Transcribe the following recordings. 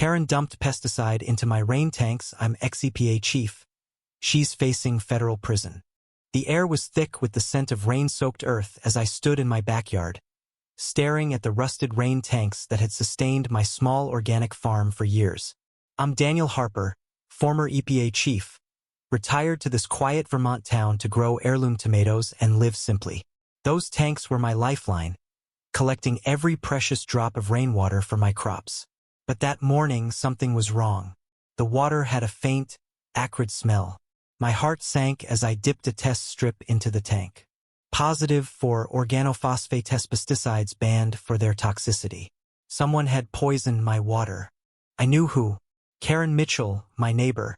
Karen dumped pesticide into my rain tanks. I'm ex-EPA chief. She's facing federal prison. The air was thick with the scent of rain-soaked earth as I stood in my backyard, staring at the rusted rain tanks that had sustained my small organic farm for years. I'm Daniel Harper, former EPA chief, retired to this quiet Vermont town to grow heirloom tomatoes and live simply. Those tanks were my lifeline, collecting every precious drop of rainwater for my crops. But that morning something was wrong. The water had a faint, acrid smell. My heart sank as I dipped a test strip into the tank. Positive for organophosphate pesticides banned for their toxicity. Someone had poisoned my water. I knew who. Karen Mitchell, my neighbor,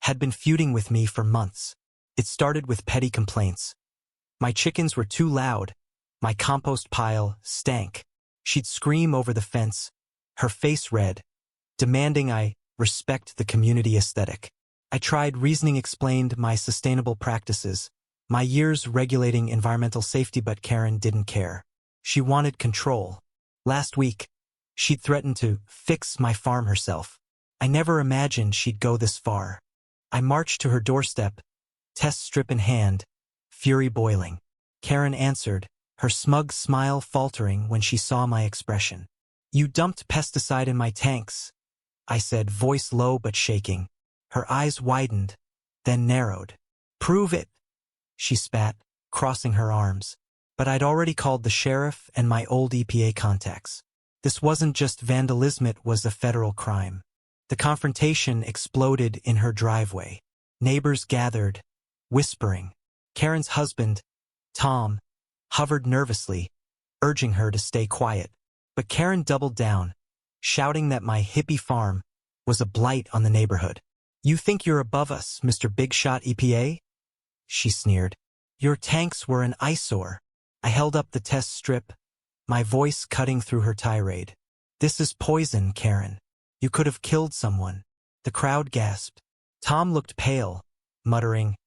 had been feuding with me for months. It started with petty complaints. My chickens were too loud. My compost pile stank. She'd scream over the fence, her face red, demanding I respect the community aesthetic. I tried reasoning, explained my sustainable practices, my years regulating environmental safety, but Karen didn't care. She wanted control. Last week, she'd threatened to fix my farm herself. I never imagined she'd go this far. I marched to her doorstep, test strip in hand, fury boiling. Karen answered, her smug smile faltering when she saw my expression. "You dumped pesticide in my tanks," I said, voice low but shaking. Her eyes widened, then narrowed. "Prove it," she spat, crossing her arms. But I'd already called the sheriff and my old EPA contacts. This wasn't just vandalism, it was a federal crime. The confrontation exploded in her driveway. Neighbors gathered, whispering. Karen's husband, Tom, hovered nervously, urging her to stay quiet. But Karen doubled down, shouting that my hippie farm was a blight on the neighborhood. "You think you're above us, Mr. Big Shot EPA?" she sneered. "Your tanks were an eyesore." I held up the test strip, my voice cutting through her tirade. "This is poison, Karen. You could have killed someone." The crowd gasped. Tom looked pale, muttering,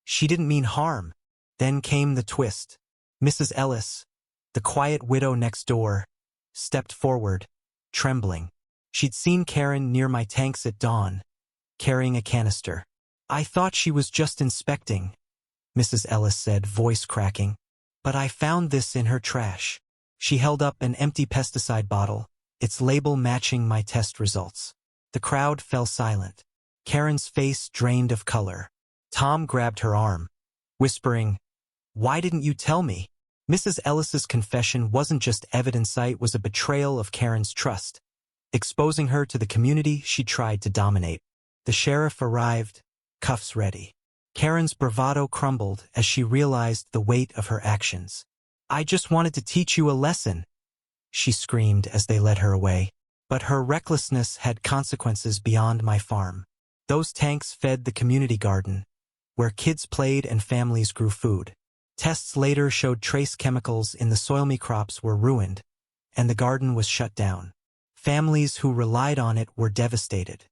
"She didn't mean harm." Then came the twist. Mrs. Ellis, the quiet widow next door, stepped forward, trembling. She'd seen Karen near my tanks at dawn, carrying a canister. "I thought she was just inspecting," Mrs. Ellis said, voice cracking. "But I found this in her trash." She held up an empty pesticide bottle, its label matching my test results. The crowd fell silent. Karen's face drained of color. Tom grabbed her arm, whispering, "Why didn't you tell me?" Mrs. Ellis's confession wasn't just evidence, it was a betrayal of Karen's trust, exposing her to the community she tried to dominate. The sheriff arrived, cuffs ready. Karen's bravado crumbled as she realized the weight of her actions. "I just wanted to teach you a lesson," she screamed as they led her away. But her recklessness had consequences beyond my farm. Those tanks fed the community garden, where kids played and families grew food. Tests later showed trace chemicals in the soil. My crops were ruined, and the garden was shut down. Families who relied on it were devastated.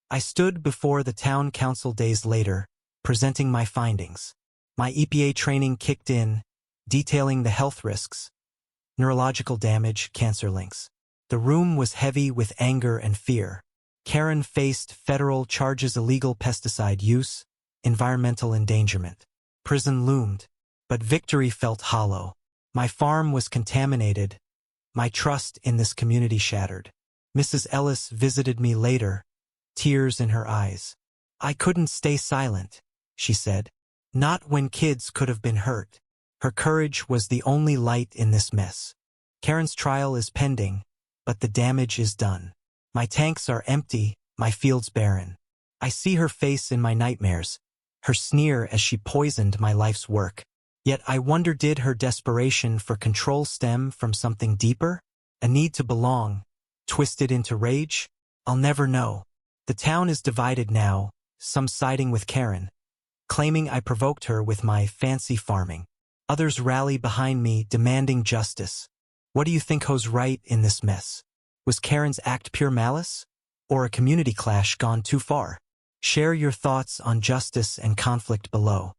I stood before the town council days later, presenting my findings. My EPA training kicked in, detailing the health risks, neurological damage, cancer links. The room was heavy with anger and fear. Karen faced federal charges: illegal pesticide use, environmental endangerment. Prison loomed, but victory felt hollow. My farm was contaminated, my trust in this community shattered. Mrs. Ellis visited me later, tears in her eyes. "I couldn't stay silent," she said. "Not when kids could have been hurt." Her courage was the only light in this mess. Karen's trial is pending, but the damage is done. My tanks are empty, my fields barren. I see her face in my nightmares, her sneer as she poisoned my life's work. Yet I wonder, did her desperation for control stem from something deeper? A need to belong, twisted into rage? I'll never know. The town is divided now, some siding with Karen, claiming I provoked her with my fancy farming. Others rally behind me, demanding justice. What do you think goes right in this mess? Was Karen's act pure malice, or a community clash gone too far? Share your thoughts on justice and conflict below.